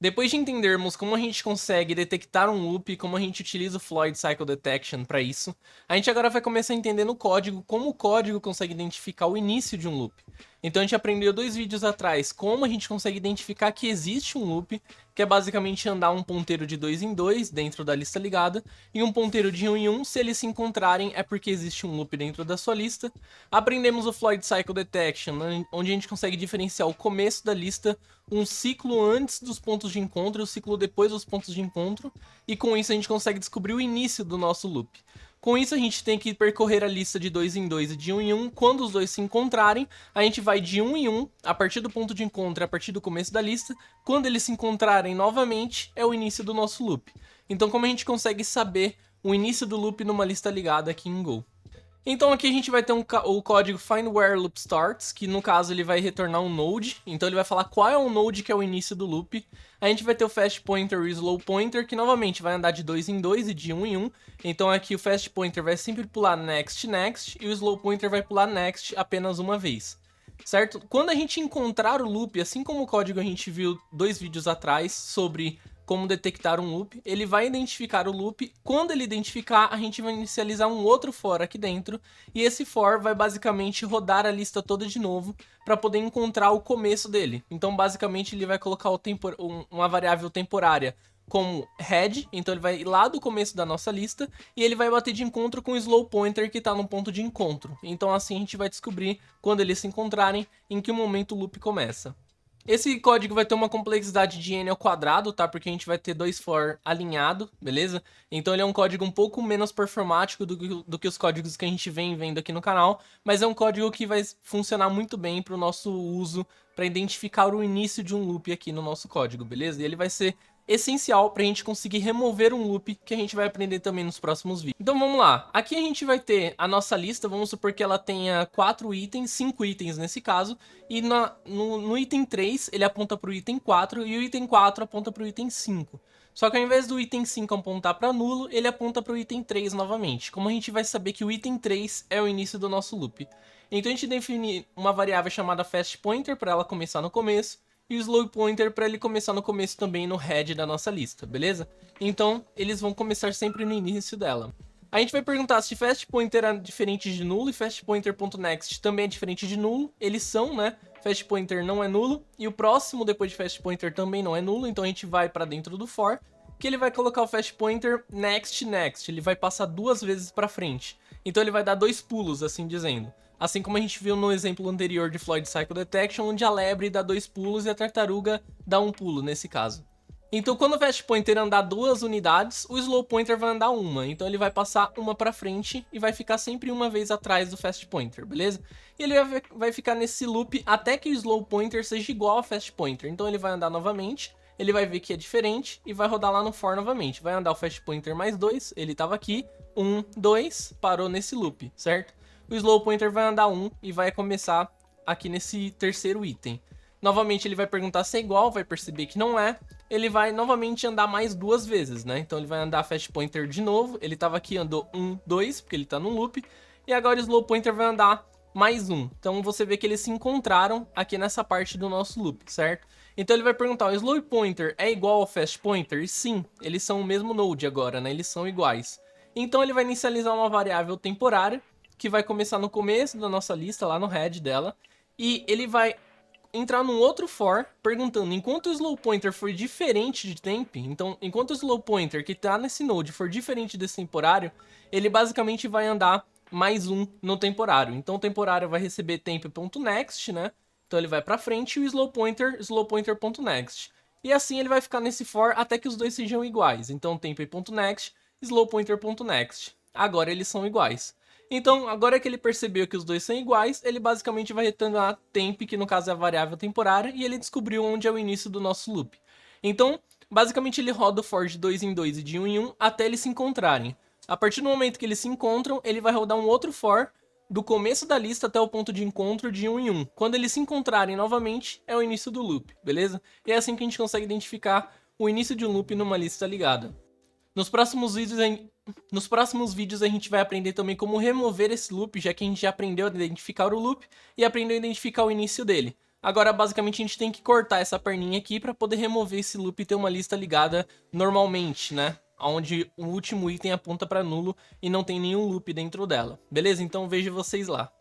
Depois de entendermos como a gente consegue detectar um loop e como a gente utiliza o Floyd Cycle Detection para isso, a gente agora vai começar a entender no código como o código consegue identificar o início de um loop. Então a gente aprendeu 2 vídeos atrás como a gente consegue identificar que existe um loop, que é basicamente andar um ponteiro de 2 em 2 dentro da lista ligada, e um ponteiro de 1 em 1, se eles se encontrarem é porque existe um loop dentro da sua lista. Aprendemos o Floyd Cycle Detection, onde a gente consegue diferenciar o começo da lista, um ciclo antes dos pontos de encontro e o ciclo depois dos pontos de encontro, e com isso a gente consegue descobrir o início do nosso loop. Com isso a gente tem que percorrer a lista de 2 em 2 e de 1 em 1, quando os dois se encontrarem, a gente vai de 1 em 1, a partir do ponto de encontro e a partir do começo da lista, quando eles se encontrarem novamente, é o início do nosso loop. Então como a gente consegue saber o início do loop numa lista ligada aqui em Go? Então aqui a gente vai ter o código find where loop starts, que no caso ele vai retornar um node, então ele vai falar qual é o node que é o início do loop. A gente vai ter o fast pointer e o slow pointer, que novamente vai andar de 2 em 2 e de 1 em 1. Então aqui o fast pointer vai sempre pular next, next, e o slow pointer vai pular next apenas uma vez. Certo? Quando a gente encontrar o loop, assim como o código a gente viu 2 vídeos atrás sobre como detectar um loop, ele vai identificar o loop. Quando ele identificar, a gente vai inicializar um outro for aqui dentro, e esse for vai basicamente rodar a lista toda de novo para poder encontrar o começo dele. Então basicamente ele vai colocar uma variável temporária como head, então ele vai ir lá do começo da nossa lista e ele vai bater de encontro com o slow pointer que está no ponto de encontro. Então assim a gente vai descobrir, quando eles se encontrarem, em que momento o loop começa. Esse código vai ter uma complexidade de n ao quadrado, tá? Porque a gente vai ter 2 for alinhado, beleza? Então ele é um código um pouco menos performático do que os códigos que a gente vem vendo aqui no canal, mas é um código que vai funcionar muito bem para o nosso uso, para identificar o início de um loop aqui no nosso código, beleza? E ele vai ser essencial para a gente conseguir remover um loop, que a gente vai aprender também nos próximos vídeos. Então vamos lá, aqui a gente vai ter a nossa lista, vamos supor que ela tenha 4 itens, 5 itens nesse caso, e no item 3 ele aponta para o item 4 e o item 4 aponta para o item 5. Só que ao invés do item 5 apontar para nulo, ele aponta para o item 3 novamente. Como a gente vai saber que o item 3 é o início do nosso loop? Então a gente define uma variável chamada fastPointer para ela começar no começo, e o slow pointer para ele começar no começo também no head da nossa lista, beleza? Então eles vão começar sempre no início dela. A gente vai perguntar se fast pointer é diferente de nulo e fast pointer.next também é diferente de nulo. Eles são, né? Fast pointer não é nulo e o próximo depois de fast pointer também não é nulo, então a gente vai para dentro do for, que ele vai colocar o fast pointer next next, ele vai passar 2 vezes para frente. Então ele vai dar 2 pulos, assim dizendo. Assim como a gente viu no exemplo anterior de Floyd Cycle Detection, onde a lebre dá 2 pulos e a tartaruga dá 1 pulo nesse caso. Então quando o fast pointer andar 2 unidades, o slow pointer vai andar uma. Então ele vai passar uma para frente e vai ficar sempre uma vez atrás do fast pointer, beleza? E ele vai ficar nesse loop até que o slow pointer seja igual ao fast pointer. Então ele vai andar novamente, ele vai ver que é diferente e vai rodar lá no for novamente. Vai andar o fast pointer mais 2, ele estava aqui, 1, 2, parou nesse loop, certo? O slow pointer vai andar 1 e vai começar aqui nesse terceiro item. Novamente ele vai perguntar se é igual, vai perceber que não é. Ele vai novamente andar mais 2 vezes, né? Então ele vai andar fast pointer de novo. Ele estava aqui, andou 1, 2, porque ele está no loop. E agora o slow pointer vai andar mais 1. Então você vê que eles se encontraram aqui nessa parte do nosso loop, certo? Então ele vai perguntar, o slow pointer é igual ao fast pointer? E sim, eles são o mesmo node agora, né? Eles são iguais. Então ele vai inicializar uma variável temporária, que vai começar no começo da nossa lista, lá no head dela. E ele vai entrar num outro for, perguntando, enquanto o slow pointer for diferente de temp, então enquanto o slow pointer que tá nesse node for diferente desse temporário, ele basicamente vai andar mais 1 no temporário. Então o temporário vai receber temp.next, né? Então ele vai pra frente e o slow pointer.next. E assim ele vai ficar nesse for até que os dois sejam iguais. Então temp.next, slow pointer.next. Agora eles são iguais. Então, agora que ele percebeu que os dois são iguais, ele basicamente vai retornar temp, que no caso é a variável temporária, e ele descobriu onde é o início do nosso loop. Então, basicamente ele roda o for de 2 em 2 e de 1 em 1 até eles se encontrarem. A partir do momento que eles se encontram, ele vai rodar um outro for do começo da lista até o ponto de encontro de 1 em 1. Quando eles se encontrarem novamente, é o início do loop, beleza? E é assim que a gente consegue identificar o início de um loop numa lista ligada. Nos próximos vídeos a gente vai aprender também como remover esse loop, já que a gente já aprendeu a identificar o loop e aprendeu a identificar o início dele. Agora, basicamente, a gente tem que cortar essa perninha aqui para poder remover esse loop e ter uma lista ligada normalmente, né? Onde o último item aponta para nulo e não tem nenhum loop dentro dela. Beleza? Então vejo vocês lá.